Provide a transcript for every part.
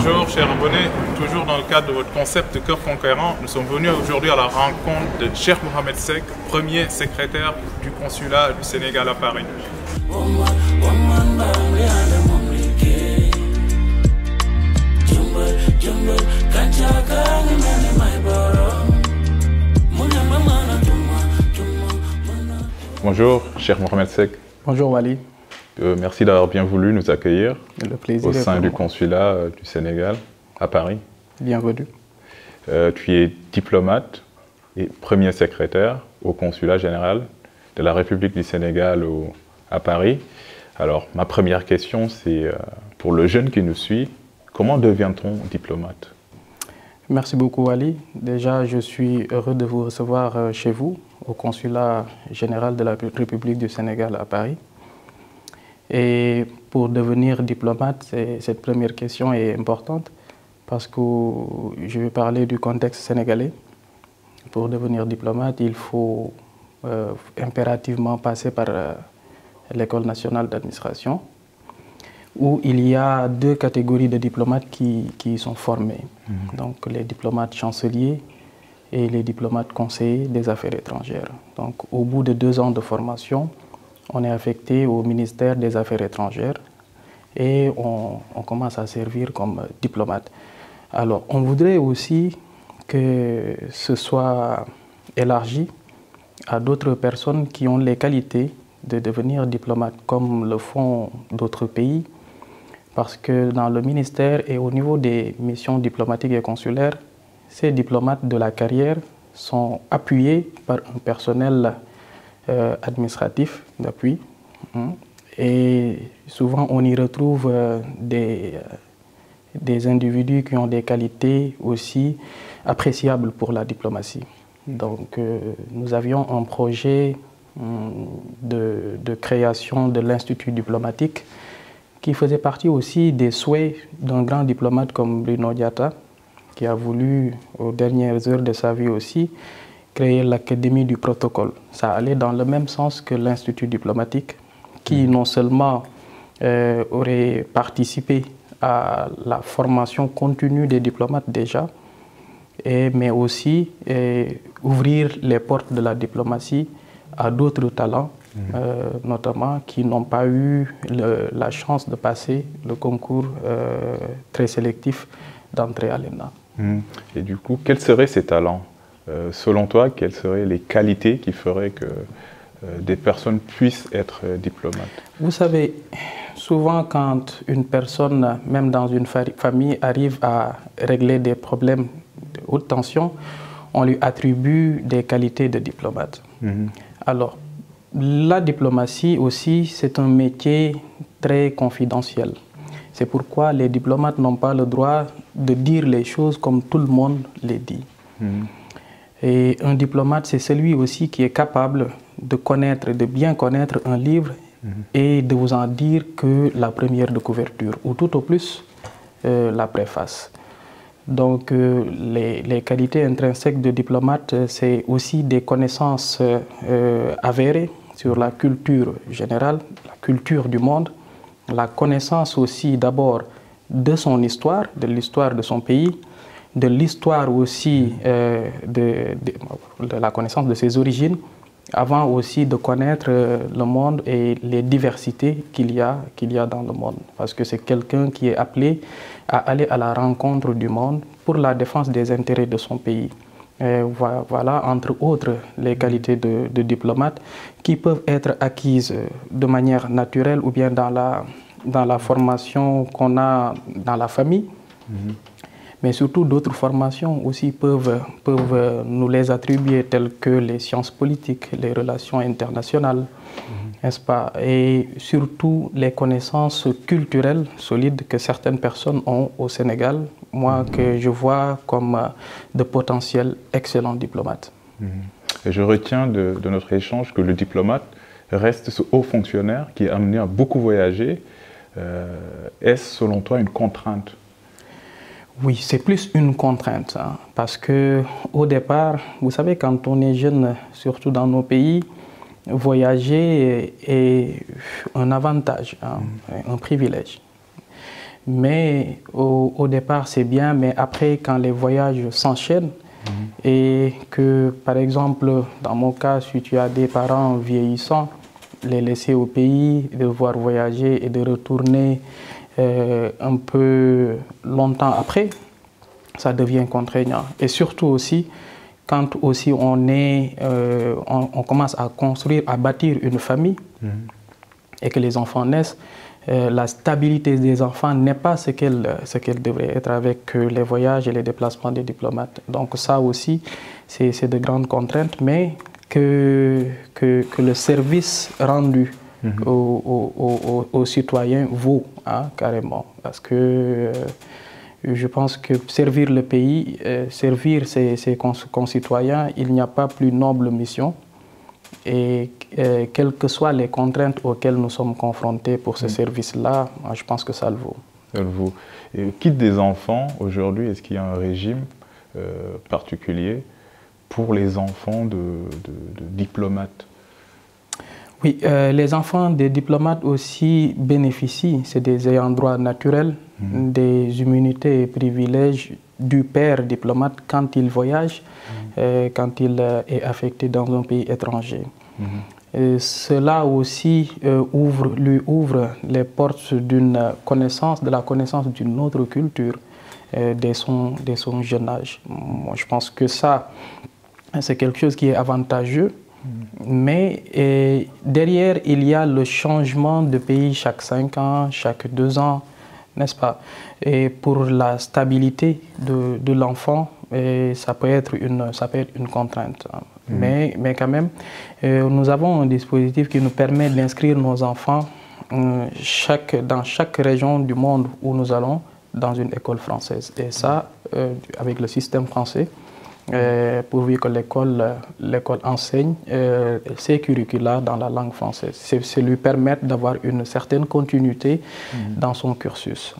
Bonjour chers abonnés, toujours dans le cadre de votre concept de Cœur Conquérant, nous sommes venus aujourd'hui à la rencontre de Cheikh Mohamed Seck, premier secrétaire du consulat du Sénégal à Paris. Bonjour Cheikh Mohamed Seck. Bonjour Wali. Merci d'avoir bien voulu nous accueillir au sein du consulat du Sénégal à Paris. Bienvenue. Tu es diplomate et premier secrétaire au consulat général de la République du Sénégal à Paris. Alors, ma première question, c'est pour le jeune qui nous suit, comment devient-on diplomate? Merci beaucoup Wali. Déjà, je suis heureux de vous recevoir chez vous, au consulat général de la République du Sénégal à Paris. Et pour devenir diplomate, cette première question est importante parce que je vais parler du contexte sénégalais. Pour devenir diplomate, il faut impérativement passer par l'École nationale d'administration, où il y a deux catégories de diplomates qui sont formés. Donc les diplomates chanceliers et les diplomates conseillers des affaires étrangères. Donc au bout de 2 ans de formation, on est affecté au ministère des Affaires étrangères et on commence à servir comme diplomate. Alors, on voudrait aussi que ce soit élargi à d'autres personnes qui ont les qualités de devenir diplomate, comme le font d'autres pays, parce que dans le ministère et au niveau des missions diplomatiques et consulaires, ces diplomates de la carrière sont appuyés par un personnel administratif d'appui. Et souvent, on y retrouve des individus qui ont des qualités aussi appréciables pour la diplomatie. Donc, nous avions un projet de création de l'Institut diplomatique qui faisait partie aussi des souhaits d'un grand diplomate comme Bruno Diatta, qui a voulu, aux dernières heures de sa vie aussi, créer l'Académie du protocole. Ça allait dans le même sens que l'Institut diplomatique, qui non seulement aurait participé à la formation continue des diplomates déjà, mais aussi ouvrir les portes de la diplomatie à d'autres talents, notamment qui n'ont pas eu la chance de passer le concours très sélectif d'entrée à l'ENA. Et du coup, quels seraient ces talents? Selon toi, quelles seraient les qualités qui feraient que des personnes puissent être diplomates? Vous savez, souvent quand une personne, même dans une famille, arrive à régler des problèmes de haute tension, on lui attribue des qualités de diplomate. Alors, la diplomatie aussi, c'est un métier très confidentiel. C'est pourquoi les diplomates n'ont pas le droit de dire les choses comme tout le monde les dit. Et un diplomate, c'est celui aussi qui est capable de connaître, de bien connaître un livre et de vous en dire que la première de couverture, ou tout au plus la préface. Donc les qualités intrinsèques de diplomate, c'est aussi des connaissances avérées sur la culture générale, la culture du monde, la connaissance aussi d'abord de son histoire, de l'histoire de son pays, de l'histoire aussi de la connaissance de ses origines, avant aussi de connaître le monde et les diversités qu'il y a dans le monde. Parce que c'est quelqu'un qui est appelé à aller à la rencontre du monde pour la défense des intérêts de son pays. Et voilà, entre autres, les qualités de diplomate qui peuvent être acquises de manière naturelle ou bien dans la formation qu'on a dans la famille. Mais surtout, d'autres formations aussi peuvent nous les attribuer, telles que les sciences politiques, les relations internationales, n'est-ce pas? Et surtout, les connaissances culturelles solides que certaines personnes ont au Sénégal, moi, que je vois comme de potentiels excellents diplomates. Et je retiens de notre échange que le diplomate reste ce haut fonctionnaire qui est amené à beaucoup voyager. Est-ce, selon toi, une contrainte? Oui, c'est plus une contrainte, hein, parce qu'au départ, vous savez, quand on est jeune, surtout dans nos pays, voyager est un avantage, hein, un privilège. Mais au départ, c'est bien, mais après, quand les voyages s'enchaînent, et que, par exemple, dans mon cas, si tu as des parents vieillissants, les laisser au pays, devoir voyager et de retourner un peu longtemps après, ça devient contraignant. Et surtout aussi, quand aussi on commence à construire, à bâtir une famille et que les enfants naissent, la stabilité des enfants n'est pas ce qu'elle devrait être avec les voyages et les déplacements des diplomates. Donc ça aussi, c'est de grandes contraintes, mais que le service rendu aux citoyens vaut carrément. Parce que je pense que servir le pays, servir ses concitoyens, il n'y a pas plus noble mission. Et quelles que soient les contraintes auxquelles nous sommes confrontés pour ce service-là, je pense que ça le vaut. Ça le vaut. Et quitte des enfants, aujourd'hui, est-ce qu'il y a un régime particulier pour les enfants de diplomates? Oui, les enfants des diplomates aussi bénéficient, c'est des ayants droit naturels, des immunités et privilèges du père diplomate quand il voyage, quand il est affecté dans un pays étranger. Cela aussi lui ouvre les portes d'une connaissance, de la connaissance d'une autre culture dès son jeune âge. Moi, je pense que ça, c'est quelque chose qui est avantageux. Mais derrière, il y a le changement de pays chaque 5 ans, chaque 2 ans, n'est-ce pas? Et pour la stabilité de l'enfant, ça peut être une contrainte. Mais quand même, nous avons un dispositif qui nous permet d'inscrire nos enfants dans chaque région du monde où nous allons dans une école française. Et ça, avec le système français, pourvu que l'école enseigne ses curricula dans la langue française. C'est lui permettre d'avoir une certaine continuité dans son cursus.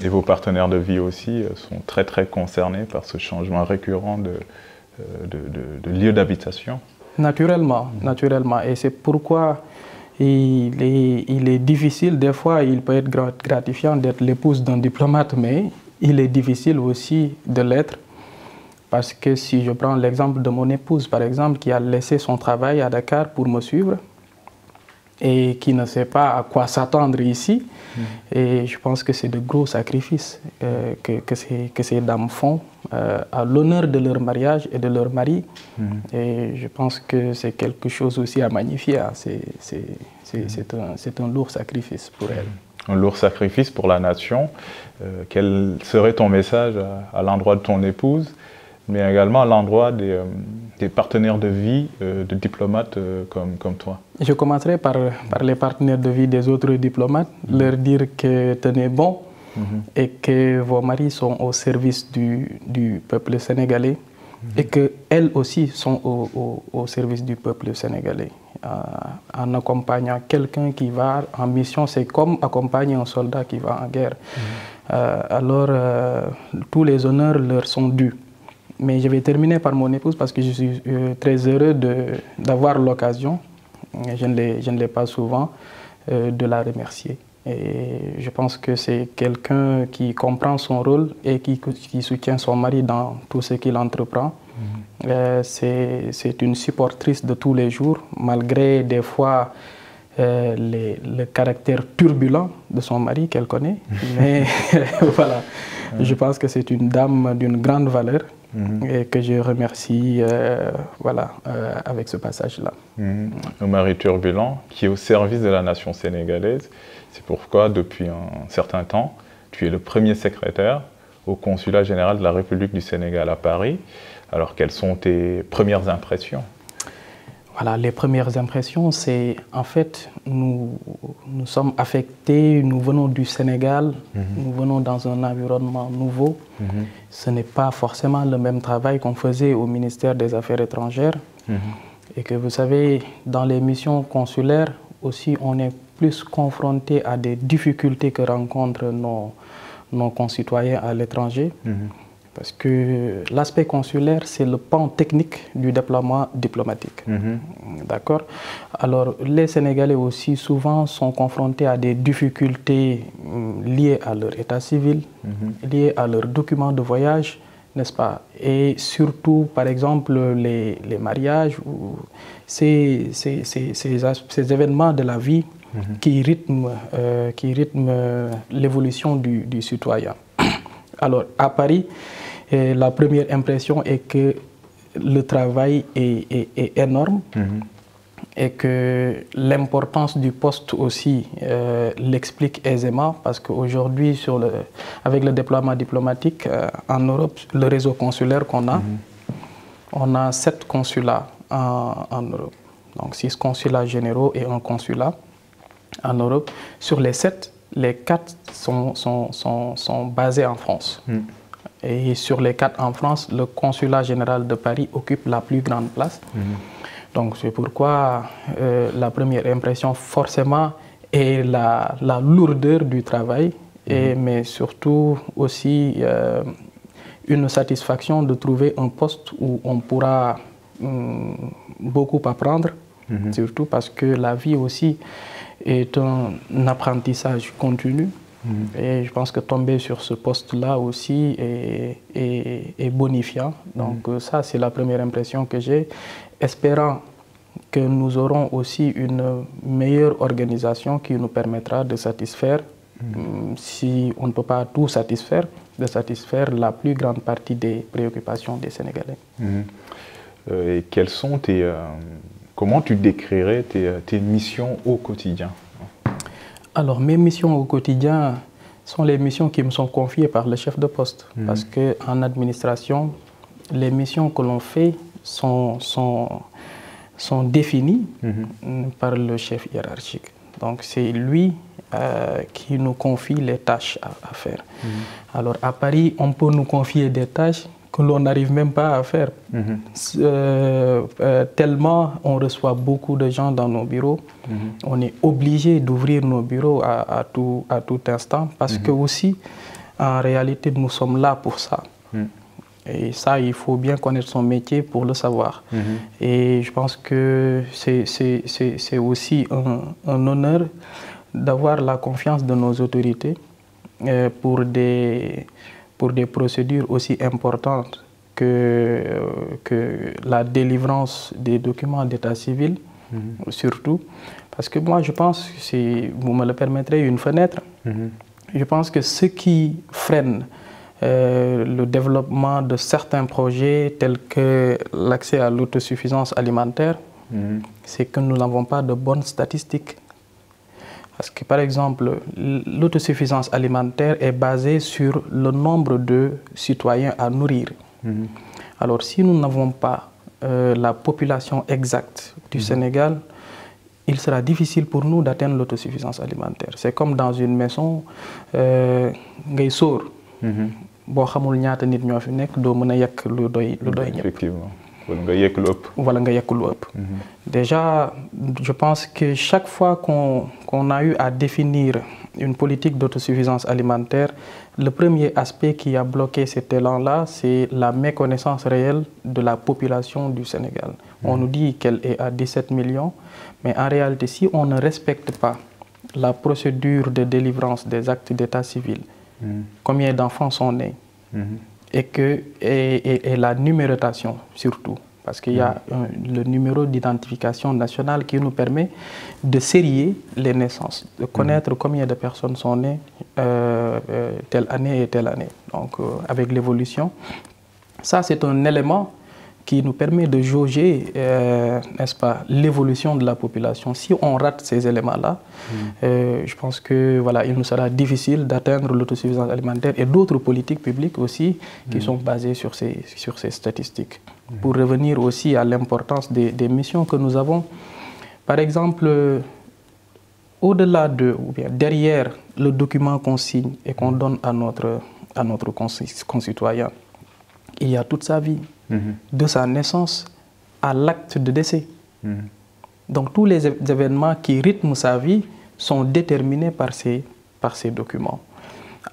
Et vos partenaires de vie aussi sont très très concernés par ce changement récurrent de lieu d'habitation? Naturellement, naturellement. Et c'est pourquoi il est difficile, des fois il peut être gratifiant d'être l'épouse d'un diplomate, mais il est difficile aussi de l'être. Parce que si je prends l'exemple de mon épouse, par exemple, qui a laissé son travail à Dakar pour me suivre et qui ne sait pas à quoi s'attendre ici, et je pense que c'est de gros sacrifices que ces dames font à l'honneur de leur mariage et de leur mari. Et je pense que c'est quelque chose aussi à magnifier. C'est un lourd sacrifice pour elles. Un lourd sacrifice pour la nation. Quel serait ton message à l'endroit de ton épouse, mais également à l'endroit des partenaires de vie de diplomates comme toi? Je commencerai par les partenaires de vie des autres diplomates, leur dire que tenez bon et que vos maris sont au service du peuple sénégalais et qu'elles aussi sont au service du peuple sénégalais. En accompagnant quelqu'un qui va en mission, c'est comme accompagner un soldat qui va en guerre. Alors, tous les honneurs leur sont dus. Mais je vais terminer par mon épouse parce que je suis très heureux d'avoir l'occasion, je ne l'ai pas souvent, de la remercier. Et je pense que c'est quelqu'un qui comprend son rôle et qui soutient son mari dans tout ce qu'il entreprend. C'est une supportrice de tous les jours, malgré des fois le caractère turbulent de son mari qu'elle connaît. Mais voilà, je pense que c'est une dame d'une grande valeur. Et que je remercie avec ce passage-là. Un mari turbulent qui est au service de la nation sénégalaise. C'est pourquoi, depuis un certain temps, tu es le premier secrétaire au consulat général de la République du Sénégal à Paris. Alors, quelles sont tes premières impressions? Voilà, les premières impressions, c'est en fait, nous sommes affectés, nous venons du Sénégal, nous venons dans un environnement nouveau. Ce n'est pas forcément le même travail qu'on faisait au ministère des Affaires étrangères. Et que vous savez, dans les missions consulaires aussi, on est plus confronté à des difficultés que rencontrent nos concitoyens à l'étranger. Parce que l'aspect consulaire, c'est le pan technique du déploiement diplomatique. D'accord? Alors, les Sénégalais aussi souvent sont confrontés à des difficultés liées à leur état civil, liées à leurs documents de voyage, n'est-ce pas? Et surtout, par exemple, les mariages, ou ces événements de la vie qui rythment l'évolution du citoyen. Alors, à Paris, la première impression est que le travail est énorme et que l'importance du poste aussi l'explique aisément parce qu'aujourd'hui, avec le déploiement diplomatique en Europe, le réseau consulaire qu'on a, on a 7 consulats en Europe. Donc 6 consulats généraux et un consulat en Europe. Sur les 7, les 4 sont basés en France. Et sur les 4 en France, le consulat général de Paris occupe la plus grande place. Donc c'est pourquoi la première impression forcément est la lourdeur du travail, mais surtout aussi une satisfaction de trouver un poste où on pourra beaucoup apprendre, surtout parce que la vie aussi est un apprentissage continu. Et je pense que tomber sur ce poste-là aussi est bonifiant. Donc ça, c'est la première impression que j'ai, espérant que nous aurons aussi une meilleure organisation qui nous permettra de satisfaire, si on ne peut pas tout satisfaire, de satisfaire la plus grande partie des préoccupations des Sénégalais. Et quelles sont comment tu décrirais tes missions au quotidien? Alors, mes missions au quotidien sont les missions qui me sont confiées par le chef de poste. Parce qu'en administration, les missions que l'on fait sont définies par le chef hiérarchique. Donc, c'est lui qui nous confie les tâches à faire. Alors, à Paris, on peut nous confier des tâches que l'on n'arrive même pas à faire. Tellement on reçoit beaucoup de gens dans nos bureaux, on est obligé d'ouvrir nos bureaux à tout instant parce que aussi, en réalité, nous sommes là pour ça. Et ça, il faut bien connaître son métier pour le savoir. Et je pense que c'est aussi un honneur d'avoir la confiance de nos autorités pour des procédures aussi importantes que la délivrance des documents d'état civil, surtout. Parce que moi, je pense, si vous me le permettrez, une fenêtre, je pense que ce qui freine le développement de certains projets tels que l'accès à l'autosuffisance alimentaire, c'est que nous n'avons pas de bonnes statistiques. Parce que, par exemple, l'autosuffisance alimentaire est basée sur le nombre de citoyens à nourrir. Alors, si nous n'avons pas la population exacte du Sénégal, il sera difficile pour nous d'atteindre l'autosuffisance alimentaire. C'est comme dans une maison, ngay sóor. Boo xamul ñaata nit ñoo fi nekk doo mën a yekk lu doy ñëpp. Effectivement. Wala nga yekk lu ëpp. Wala nga yekk lu ëpp. Déjà, je pense que chaque fois qu'on a eu à définir une politique d'autosuffisance alimentaire, le premier aspect qui a bloqué cet élan-là, c'est la méconnaissance réelle de la population du Sénégal. On nous dit qu'elle est à 17 millions, mais en réalité, si on ne respecte pas la procédure de délivrance des actes d'état civil, combien d'enfants sont nés, et la numérotation surtout, parce qu'il y a le numéro d'identification nationale qui nous permet de sérier les naissances, de connaître combien de personnes sont nées telle année et telle année. Donc avec l'évolution, ça c'est un élément qui nous permet de jauger, n'est-ce pas, l'évolution de la population. Si on rate ces éléments-là, je pense que voilà, il nous sera difficile d'atteindre l'autosuffisance alimentaire et d'autres politiques publiques aussi qui sont basées sur ces statistiques. Pour revenir aussi à l'importance des missions que nous avons, par exemple, au-delà ou bien derrière le document qu'on signe et qu'on donne à notre concitoyen, il y a toute sa vie, de sa naissance à l'acte de décès. Donc tous les événements qui rythment sa vie sont déterminés par ces documents.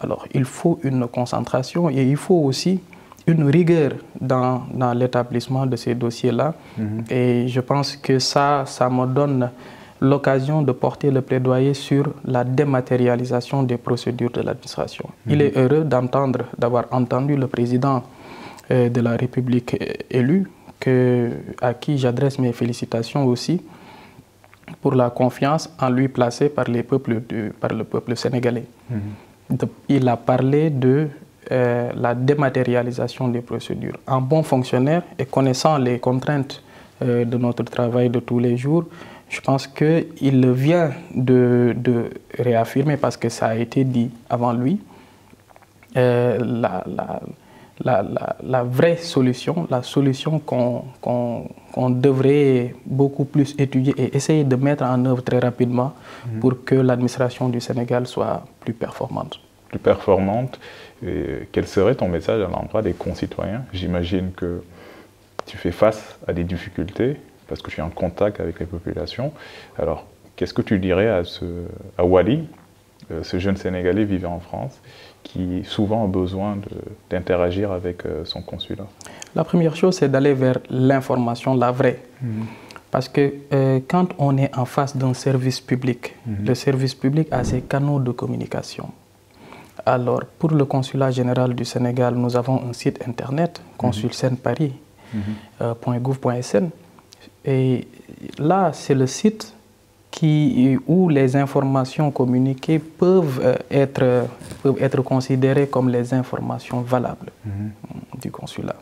Alors il faut une concentration et il faut aussi une rigueur dans l'établissement de ces dossiers-là. Et je pense que ça me donne l'occasion de porter le plaidoyer sur la dématérialisation des procédures de l'administration. Il est heureux d'avoir entendu le président de la République élu, à qui j'adresse mes félicitations aussi pour la confiance en lui placée par le peuple sénégalais. Il a parlé de la dématérialisation des procédures. En bon fonctionnaire et connaissant les contraintes de notre travail de tous les jours, je pense qu'il vient de réaffirmer, parce que ça a été dit avant lui, la vraie solution, la solution qu'on devrait beaucoup plus étudier et essayer de mettre en œuvre très rapidement pour que l'administration du Sénégal soit plus performante. Plus performante. Et quel serait ton message à l'endroit des concitoyens? J'imagine que tu fais face à des difficultés parce que tu es en contact avec les populations. Alors, qu'est-ce que tu dirais à Wally, ce jeune Sénégalais vivant en France, qui souvent a besoin d'interagir avec son consulat? La première chose, c'est d'aller vers l'information, la vraie. Parce que quand on est en face d'un service public, le service public a ses canaux de communication. Alors, pour le consulat général du Sénégal, nous avons un site internet, consulsenparis.gouv.sn. Et là, c'est le site où les informations communiquées peuvent être considérées comme les informations valables du consulat.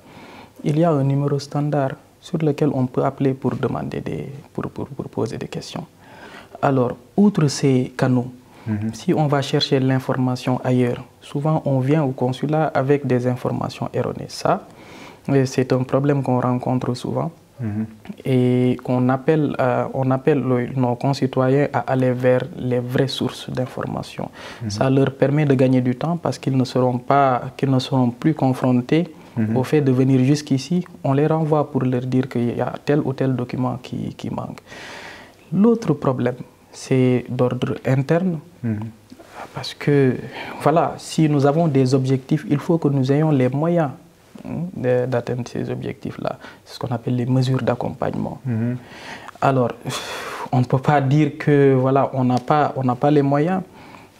Il y a un numéro standard sur lequel on peut appeler pour demander pour poser des questions. Alors, outre ces canaux, si on va chercher l'information ailleurs, souvent on vient au consulat avec des informations erronées. Ça, c'est un problème qu'on rencontre souvent. Et on appelle nos concitoyens à aller vers les vraies sources d'information. Ça leur permet de gagner du temps parce qu'ils ne seront plus confrontés au fait de venir jusqu'ici. On les renvoie pour leur dire qu'il y a tel ou tel document qui manque. L'autre problème, c'est d'ordre interne. Parce que, voilà, si nous avons des objectifs, il faut que nous ayons les moyens d'atteindre ces objectifs-là. C'est ce qu'on appelle les mesures d'accompagnement. Alors, on ne peut pas dire que voilà, on n'a pas les moyens.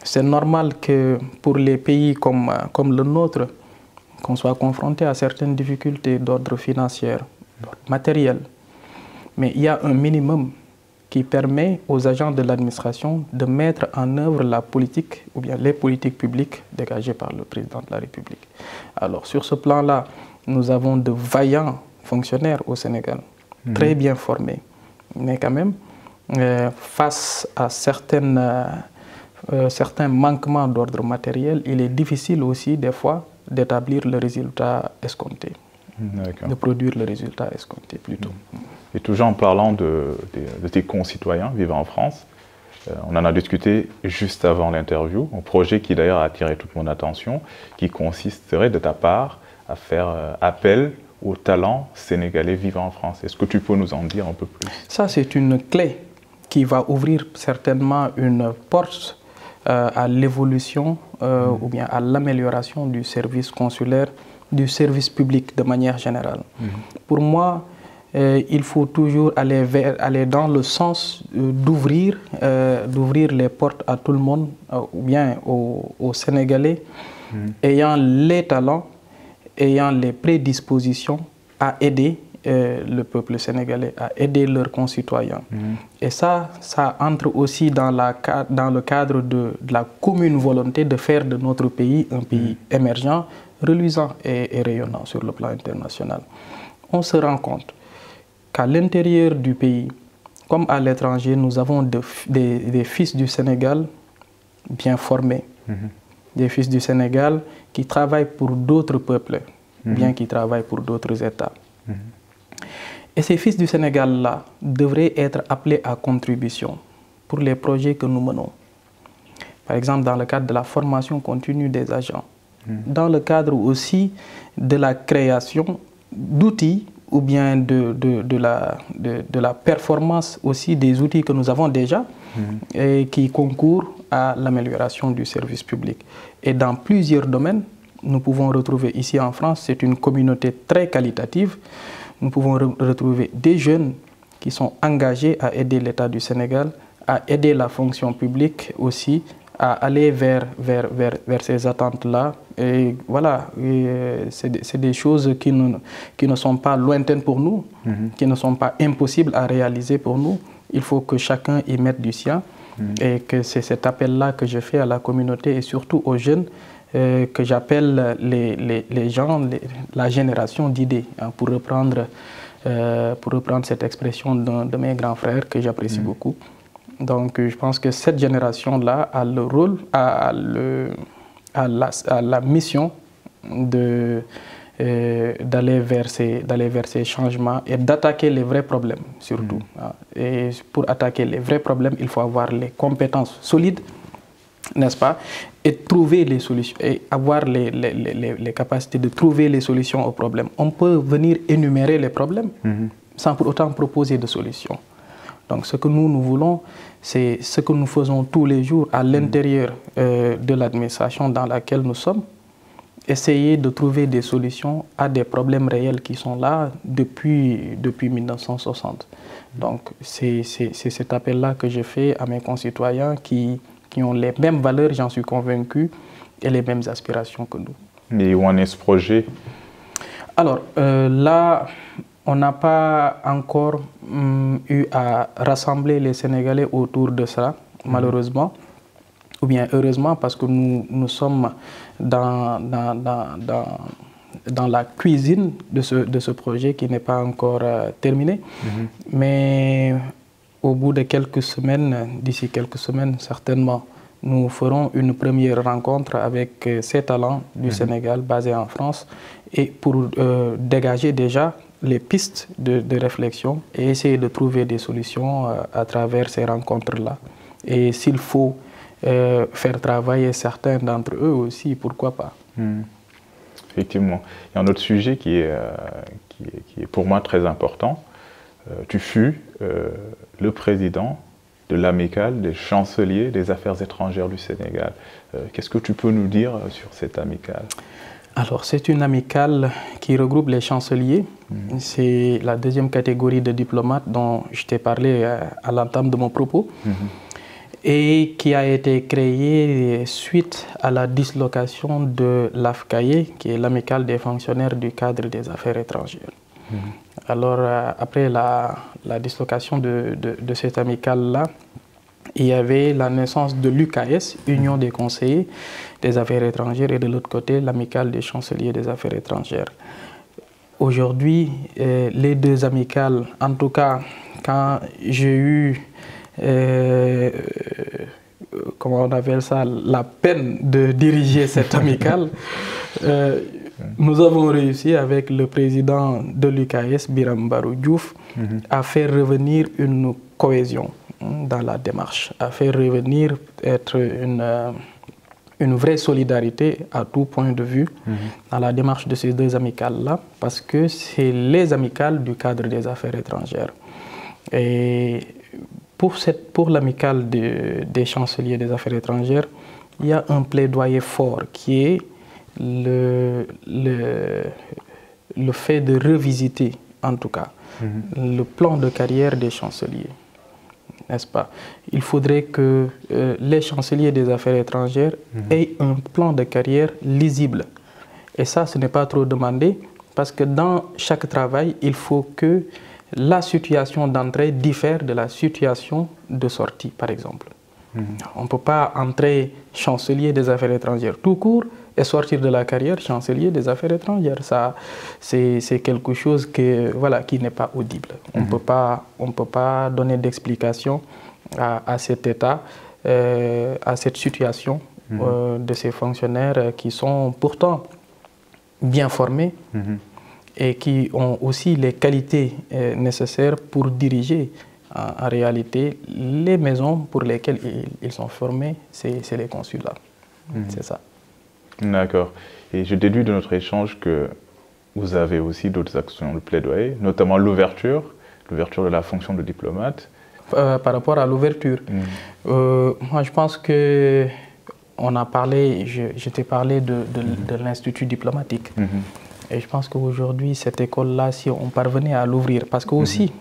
C'est normal que pour les pays comme le nôtre, qu'on soit confronté à certaines difficultés d'ordre financier, d'ordre matériel. Mais il y a un minimum qui permet aux agents de l'administration de mettre en œuvre la politique ou bien les politiques publiques dégagées par le président de la République. Alors sur ce plan-là, nous avons de vaillants fonctionnaires au Sénégal, très bien formés. Mais quand même, face à certains manquements d'ordre matériel, il est difficile aussi des fois d'établir le résultat escompté, de produire le résultat escompté plutôt. Et toujours en parlant de tes concitoyens vivant en France, on en a discuté juste avant l'interview, un projet qui d'ailleurs a attiré toute mon attention, qui consisterait de ta part à faire appel aux talents sénégalais vivant en France. Est-ce que tu peux nous en dire un peu plus? Ça, c'est une clé qui va ouvrir certainement une porte à l'évolution ou bien à l'amélioration du service consulaire, du service public de manière générale. Pour moi, il faut toujours aller dans le sens d'ouvrir les portes à tout le monde, ou bien aux Sénégalais, ayant les talents, ayant les prédispositions à aider le peuple sénégalais, à aider leurs concitoyens. Et ça entre aussi dans le cadre de la commune volonté de faire de notre pays un pays émergent, reluisant et rayonnant sur le plan international. On se rend compte qu'à l'intérieur du pays, comme à l'étranger, nous avons des fils du Sénégal bien formés, des fils du Sénégal qui travaillent pour d'autres peuples, bien qui travaillent pour d'autres États. Et ces fils du Sénégal-là devraient être appelés à contribution pour les projets que nous menons. Par exemple, dans le cadre de la formation continue des agents, dans le cadre aussi de la création d'outils ou bien de la performance aussi des outils que nous avons déjà et qui concourent à l'amélioration du service public. Et dans plusieurs domaines, nous pouvons retrouver ici en France, c'est une communauté très qualitative. Nous pouvons retrouver des jeunes qui sont engagés à aider l'État du Sénégal, à aider la fonction publique aussi, à aller vers ces attentes-là. Et voilà, c'est des choses qui ne sont pas lointaines pour nous, qui ne sont pas impossibles à réaliser pour nous. Il faut que chacun y mette du sien. Et que c'est cet appel-là que je fais à la communauté et surtout aux jeunes, que j'appelle les gens, la génération d'idées, hein, pour reprendre cette expression de mes grands frères que j'apprécie beaucoup. Donc je pense que cette génération-là a le rôle, a la mission d'aller vers ces changements et d'attaquer les vrais problèmes surtout. Et pour attaquer les vrais problèmes, il faut avoir les compétences solides, n'est-ce pas, et trouver les solutions, et avoir les capacités de trouver les solutions aux problèmes. On peut venir énumérer les problèmes sans pour autant proposer de solutions. Donc ce que nous voulons, c'est ce que nous faisons tous les jours à l'intérieur de l'administration dans laquelle nous sommes, essayer de trouver des solutions à des problèmes réels qui sont là depuis 1960. Donc c'est cet appel-là que je fais à mes concitoyens qui ont les mêmes valeurs, j'en suis convaincu, et les mêmes aspirations que nous. Et où en est ce projet? Alors là, on n'a pas encore eu à rassembler les Sénégalais autour de ça, malheureusement, ou bien heureusement, parce que nous sommes dans la cuisine de ce projet qui n'est pas encore terminé. Mais au bout de quelques semaines, d'ici quelques semaines certainement, nous ferons une première rencontre avec ces talents du Sénégal basés en France et pour dégager déjà les pistes de réflexion et essayer de trouver des solutions à travers ces rencontres-là. Et s'il faut faire travailler certains d'entre eux aussi, pourquoi pas. Effectivement. Il y a un autre sujet qui est pour moi très important. Tu fus le président de l'amicale des chanceliers des affaires étrangères du Sénégal. Qu'est-ce que tu peux nous dire sur cette amicale? Alors, c'est une amicale qui regroupe les chanceliers. C'est la deuxième catégorie de diplomates dont je t'ai parlé à l'entame de mon propos. Et qui a été créée suite à la dislocation de l'AFCAE, qui est l'amicale des fonctionnaires du cadre des affaires étrangères. Alors, après la dislocation de cette amicale-là, il y avait la naissance de l'UKS, Union des conseillers des affaires étrangères, et de l'autre côté, l'amicale des chanceliers des affaires étrangères. Aujourd'hui, les deux amicales, en tout cas, quand j'ai eu, comment on appelle ça, la peine de diriger cette amicale, nous avons réussi avec le président de l'UKS, Biram Barou Diouf, à faire revenir une cohésion dans la démarche, à faire revenir être une vraie solidarité à tout point de vue dans la démarche de ces deux amicales-là, parce que c'est les amicales du cadre des affaires étrangères. Et pour l'amicale des chanceliers des affaires étrangères, il y a un plaidoyer fort qui est le fait de revisiter, en tout cas, le plan de carrière des chanceliers. N'est-ce pas? Il faudrait que les chanceliers des affaires étrangères aient un plan de carrière lisible. Et ça, ce n'est pas trop demandé, parce que dans chaque travail, il faut que la situation d'entrée diffère de la situation de sortie, par exemple. On ne peut pas entrer chancelier des affaires étrangères tout court et sortir de la carrière chancelier des affaires étrangères. Ça, c'est quelque chose que, voilà, qui n'est pas audible. On ne peut pas donner d'explication à cet état, à cette situation de ces fonctionnaires qui sont pourtant bien formés et qui ont aussi les qualités nécessaires pour diriger en réalité les maisons pour lesquelles ils sont formés, c'est les consulats. C'est ça. D'accord. Et je déduis de notre échange que vous avez aussi d'autres actions de plaidoyer, notamment l'ouverture de la fonction de diplomate. Par rapport à l'ouverture, moi je pense que on a parlé, je t'ai parlé de l'Institut diplomatique. Et je pense qu'aujourd'hui, cette école-là, si on parvenait à l'ouvrir, parce que aussi,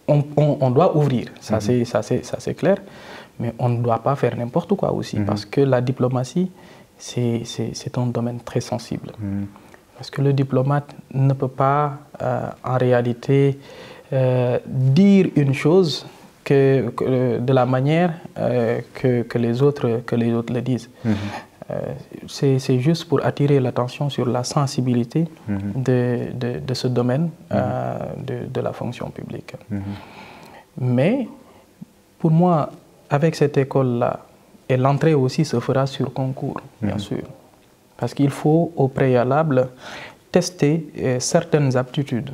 on doit ouvrir, ça c'est clair, mais on ne doit pas faire n'importe quoi aussi, parce que la diplomatie, c'est un domaine très sensible. Parce que le diplomate ne peut pas, en réalité, dire une chose de la manière que les autres le disent. C'est juste pour attirer l'attention sur la sensibilité de ce domaine de la fonction publique. Mais pour moi, avec cette école-là, et l'entrée aussi se fera sur concours, bien sûr. Parce qu'il faut au préalable tester certaines aptitudes.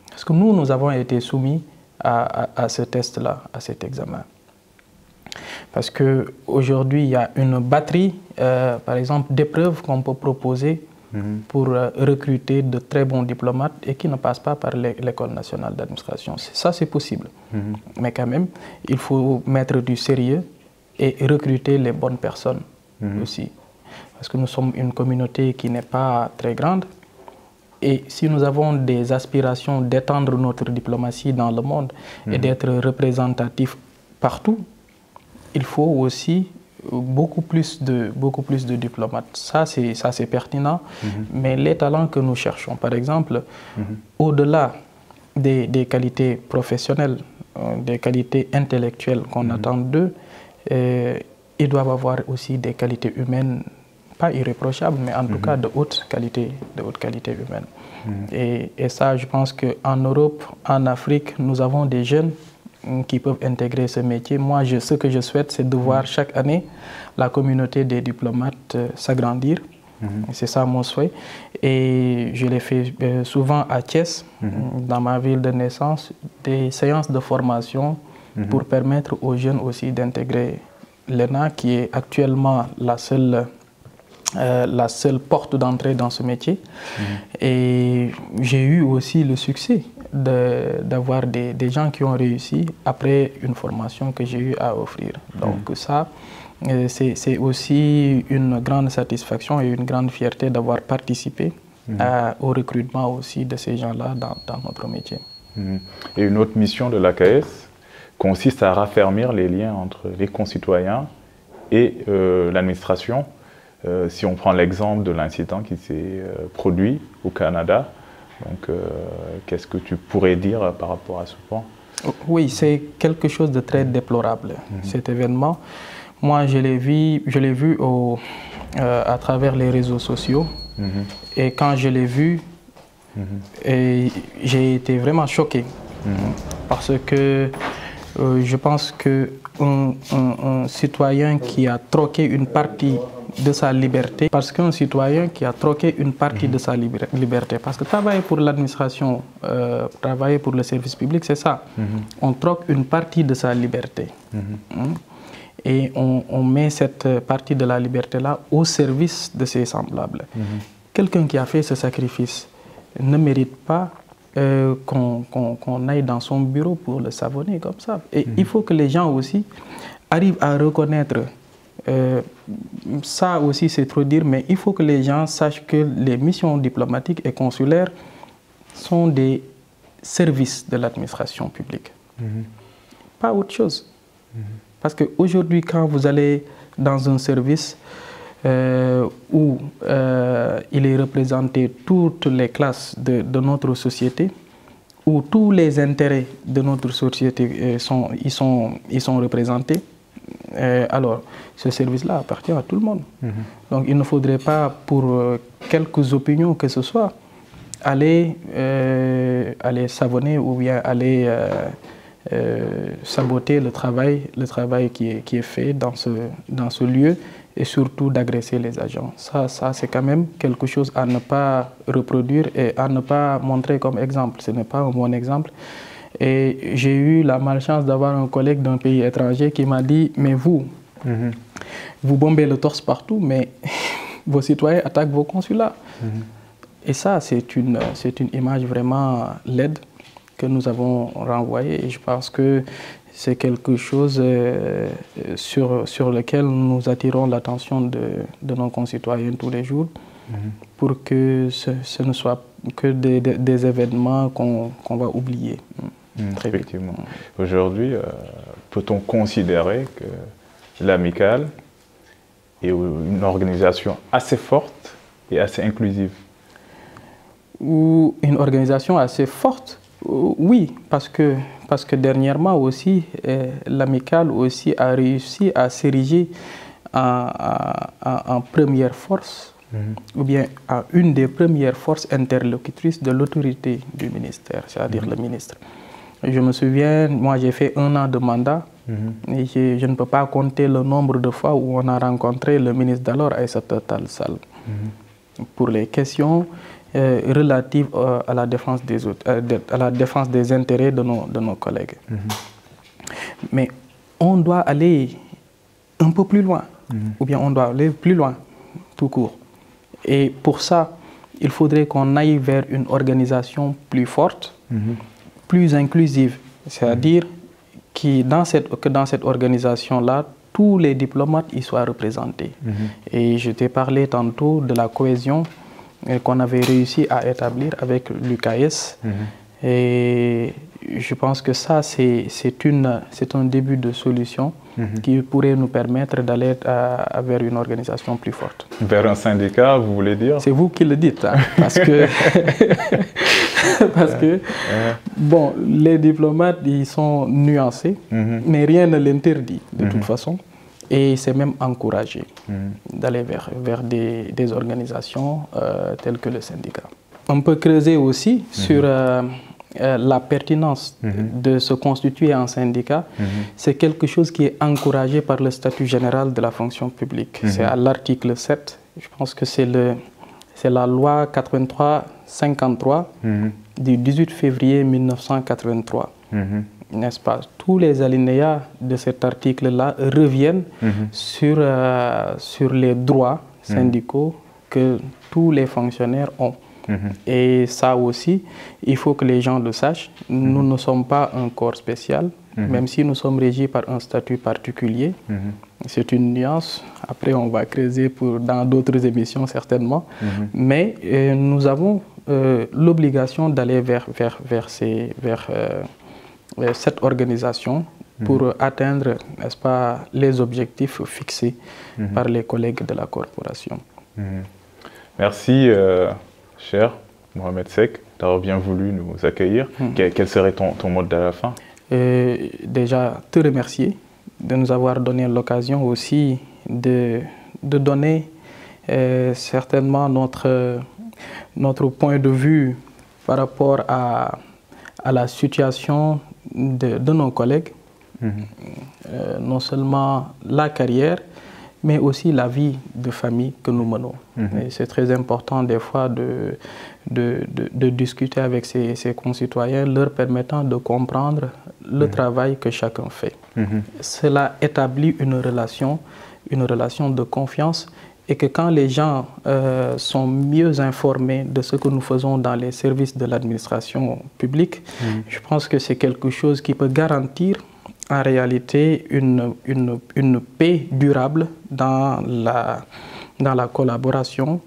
Parce que nous avons été soumis à ce test-là, à cet examen. Parce qu'aujourd'hui, il y a une batterie, par exemple, d'épreuves qu'on peut proposer pour recruter de très bons diplomates et qui ne passent pas par l'École nationale d'administration. Ça, c'est possible. Mais quand même, il faut mettre du sérieux et recruter les bonnes personnes aussi. Parce que nous sommes une communauté qui n'est pas très grande. Et si nous avons des aspirations d'étendre notre diplomatie dans le monde et d'être représentatifs partout, il faut aussi beaucoup plus de diplomates. Ça, c'est pertinent. Mais les talents que nous cherchons, par exemple, au-delà des qualités professionnelles, des qualités intellectuelles qu'on attend d'eux, ils doivent avoir aussi des qualités humaines, pas irréprochables, mais en tout cas de haute qualité humaine. Et ça, je pense qu'en Europe, en Afrique, nous avons des jeunes qui peuvent intégrer ce métier. Moi, ce que je souhaite, c'est de voir chaque année la communauté des diplomates s'agrandir. C'est ça mon souhait. Et je l'ai fait souvent à Thiès, dans ma ville de naissance, des séances de formation pour permettre aux jeunes aussi d'intégrer l'ENA, qui est actuellement la seule porte d'entrée dans ce métier. Et j'ai eu aussi le succès d'avoir des gens qui ont réussi après une formation que j'ai eu à offrir. Donc ça, c'est aussi une grande satisfaction et une grande fierté d'avoir participé au recrutement aussi de ces gens-là dans notre métier. Et une autre mission de l'AKS consiste à raffermir les liens entre les concitoyens et l'administration. Si on prend l'exemple de l'incident qui s'est produit au Canada, donc qu'est-ce que tu pourrais dire par rapport à ce point? Oui, c'est quelque chose de très déplorable, cet événement. Moi, je l'ai vu à travers les réseaux sociaux. Et quand je l'ai vu, j'ai été vraiment choqué. Parce que je pense qu'un citoyen qui a troqué une partie de sa liberté, parce qu'un citoyen qui a troqué une partie de sa liberté, parce que travailler pour l'administration, travailler pour le service public, c'est ça. On troque une partie de sa liberté. Et on met cette partie de la liberté-là au service de ses semblables. Quelqu'un qui a fait ce sacrifice ne mérite pas qu'on aille dans son bureau pour le savonner comme ça. Et il faut que les gens aussi arrivent à reconnaître, ça aussi c'est trop dire, mais il faut que les gens sachent que les missions diplomatiques et consulaires sont des services de l'administration publique. Pas autre chose. Parce qu'aujourd'hui, quand vous allez dans un service où il est représenté toutes les classes de notre société, où tous les intérêts de notre société sont représentés, alors ce service-là appartient à tout le monde. Donc il ne faudrait pas, pour quelques opinions que ce soit, aller savonner ou bien aller saboter le travail qui est fait dans ce lieu, et surtout d'agresser les agents. Ça c'est quand même quelque chose à ne pas reproduire et à ne pas montrer comme exemple. Ce n'est pas un bon exemple. Et j'ai eu la malchance d'avoir un collègue d'un pays étranger qui m'a dit « Mais vous bombez le torse partout, mais vos citoyens attaquent vos consulats. Et ça, c'est une image vraiment laide que nous avons renvoyé et je pense que c'est quelque chose sur lequel nous attirons l'attention de nos concitoyens tous les jours pour que ce ne soit que des événements qu'on va oublier très effectivement. vite. Aujourd'hui, peut-on considérer que l'amicale est une organisation assez forte et assez inclusive? Ou une organisation assez forte? Oui, parce que dernièrement aussi, l'amicale aussi a réussi à s'ériger en première force, ou bien à une des premières forces interlocutrices de l'autorité du ministère, c'est-à-dire le ministre. Je me souviens, moi j'ai fait 1 an de mandat et je ne peux pas compter le nombre de fois où on a rencontré le ministre d'alors, Aïssata Tall Sall, pour les questions relatives à la défense des intérêts de nos collègues. Mais on doit aller un peu plus loin, ou bien on doit aller plus loin, tout court. Et pour ça, il faudrait qu'on aille vers une organisation plus forte, plus inclusive, c'est-à-dire que dans cette organisation-là, tous les diplomates y soient représentés. Et je t'ai parlé tantôt de la cohésion qu'on avait réussi à établir avec l'UKS. Et je pense que ça, c'est un début de solution qui pourrait nous permettre d'aller vers une organisation plus forte. Vers un syndicat, vous voulez dire? C'est vous qui le dites, hein, parce que, bon, les diplomates, ils sont nuancés, mais rien ne l'interdit de toute façon. Et c'est même encouragé d'aller vers des organisations telles que le syndicat. On peut creuser aussi sur la pertinence de se constituer en syndicat. C'est quelque chose qui est encouragé par le statut général de la fonction publique. C'est à l'article 7, je pense que c'est la loi 83-53 du 18 février 1983. N'est-ce pas? Tous les alinéas de cet article-là reviennent sur les droits syndicaux que tous les fonctionnaires ont. Et ça aussi, il faut que les gens le sachent. Nous ne sommes pas un corps spécial, même si nous sommes régis par un statut particulier. C'est une nuance. Après, on va creuser dans d'autres émissions certainement. Mais nous avons l'obligation d'aller vers cette organisation pour atteindre, n'est-ce pas, les objectifs fixés par les collègues de la corporation. Merci, cher Mohamed Seck, d'avoir bien voulu nous accueillir. Quel serait ton mot de la fin? Déjà, te remercier de nous avoir donné l'occasion aussi de donner certainement notre point de vue par rapport à la situation de nos collègues, non seulement la carrière, mais aussi la vie de famille que nous menons. C'est très important des fois de discuter avec ses concitoyens, leur permettant de comprendre le travail que chacun fait. Cela établit une relation de confiance, et que quand les gens sont mieux informés de ce que nous faisons dans les services de l'administration publique, je pense que c'est quelque chose qui peut garantir en réalité une paix durable dans la collaboration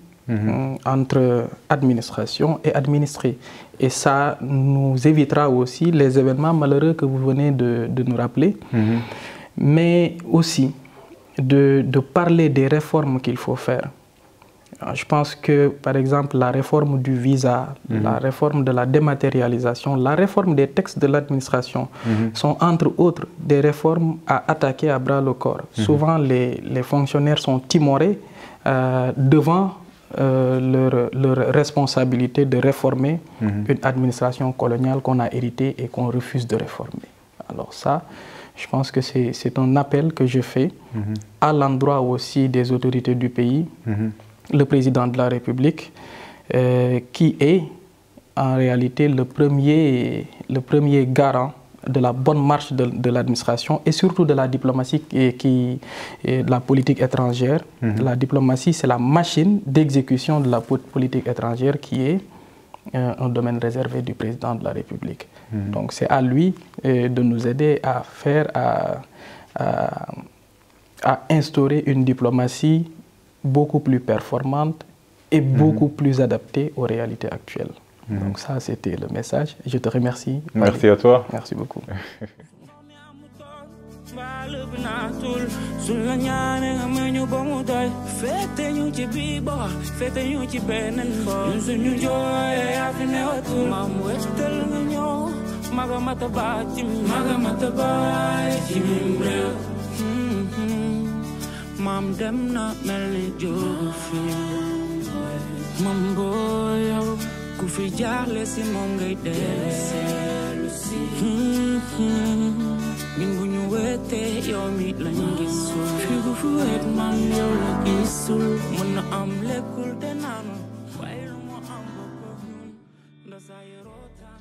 entre administration et administrés. Et ça nous évitera aussi les événements malheureux que vous venez de nous rappeler, mais aussi de parler des réformes qu'il faut faire. Je pense que, par exemple, la réforme du visa, la réforme de la dématérialisation, la réforme des textes de l'administration sont, entre autres, des réformes à attaquer à bras le corps. Souvent, les fonctionnaires sont timorés devant leur responsabilité de réformer une administration coloniale qu'on a héritée et qu'on refuse de réformer. Alors ça, je pense que c'est un appel que je fais à l'endroit aussi des autorités du pays, le président de la République, qui est en réalité le premier garant de la bonne marche de l'administration et surtout de la diplomatie et de la politique étrangère. La diplomatie, c'est la machine d'exécution de la politique étrangère qui est un domaine réservé du président de la République. Donc c'est à lui de nous aider à instaurer une diplomatie beaucoup plus performante et beaucoup plus adaptée aux réalités actuelles. Donc ça, c'était le message. Je te remercie. Merci à toi. Merci beaucoup. Mam dem na melni jofi mam boyo ku fi jaxle si mom ngay dellu si min bu ñu wété yow mi lañ gisul fi bu fu wét man yow la gisul mën na am lekkul te naanu waaye lu mu am bokk nda sa yoro tan